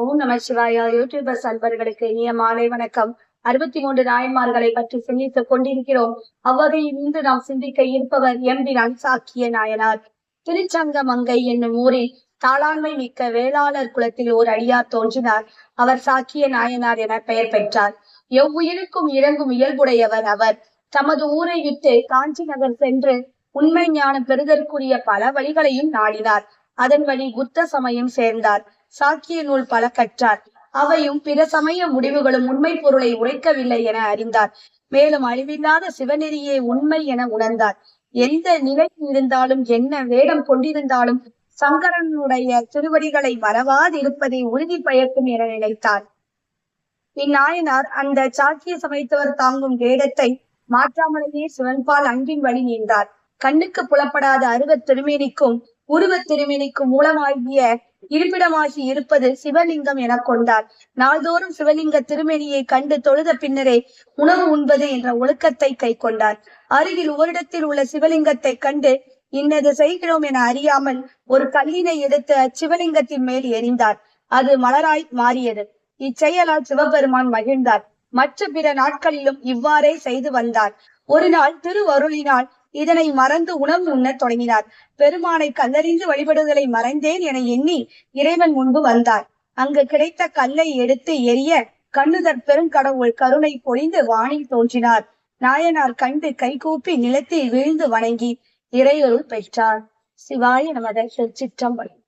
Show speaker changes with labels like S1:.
S1: ஓம் நம சிவாயா. யூடியூபர்ஸ் அன்பர்களுக்கு இனிய மாலை வணக்கம். 63 நாயன்மார்களை பற்றி சிந்தித்துக் கொண்டிருக்கிறோம். அவ்வகையில் இன்று நாம் சிந்திக்க இருப்பவர் எம்பிரான் சாக்கிய நாயனார். திருச்சங்கமங்கை என்னும் ஊரில் தாளாண்மை மிக்க வேளாளர் குலத்தில் ஓர் அடியார் தோன்றினார். அவர் சாக்கிய நாயனார் என பெயர் பெற்றார். எவ்வுயிருக்கும் இறங்கும் இயல்புடையவர் அவர். தமது ஊரை விட்டு காஞ்சி நகர் சென்று உண்மை ஞானம் பெறுதற்குரிய பல வழிகளையும் நாடினார். அதன் வழி புத்த சமயம் சேர்ந்தார். சாக்கிய நூல் பல கற்றார். அவையும் பிற சமய முடிவுகளும் உண்மை பொருளை உரைக்கவில்லை என அறிந்தார். மேலும் அழிவில்லாத சிவநெறியே உண்மை என உணர்ந்தார். எந்த நிலையில் இருந்தாலும் என்ன வேடம் கொண்டிருந்தாலும் சங்கரனுடைய திருவடிகளை மறவாதிருப்பதை உறுதி பயக்கும் என நினைத்தார். இந்நாயனார் அந்த சாக்கிய சமயத்தவர் தாங்கும் வேடத்தை மாற்றாமலேயே சிவன்பால் அன்பின் வழி நின்றார். கண்ணுக்கு புலப்படாத அருவத் திருமேனிக்கும் உருவத் திருமேனிக்கும் மூலமாகிய இருப்பிடமாகி இருப்பது சிவலிங்கம் என கொண்டார். நாள்தோறும் சிவலிங்க திருமேனியை கண்டு தொழுத பின்னரே உணவு உண்பது என்ற ஒழுக்கத்தை கை கொண்டார். அருகில் ஓரிடத்தில் உள்ள சிவலிங்கத்தை கண்டு இன்னது செய்கிறோம் என அறியாமல் ஒரு கல்லினை எடுத்து அச்சிவலிங்கத்தின் மேல் எறிந்தார். அது மலராய் மாறியது. இச்செயலால் சிவபெருமான் மகிழ்ந்தார். மற்ற பிற நாட்களிலும் இவ்வாறே செய்து வந்தார். ஒரு நாள் திருவருளினால் இதனை மறந்து உணவு உண்ணத் தொடங்கினார். பெருமானை கல்லறிந்து வழிபடுதலை மறைந்தேன் என எண்ணி இறைவன் முன்பு வந்தார். அங்கு கிடைத்த கல்லை எடுத்து எரிய கண்ணுதற் பெருங்கடவுள் கருணை பொழிந்து வானில் தோன்றினார். நாயனார் கண்டு கைகூப்பி நிலத்தில் வீழ்ந்து வணங்கி இறையொருள் பெற்றார். சிவாய நமக. திருச்சிற்றம்பலம்.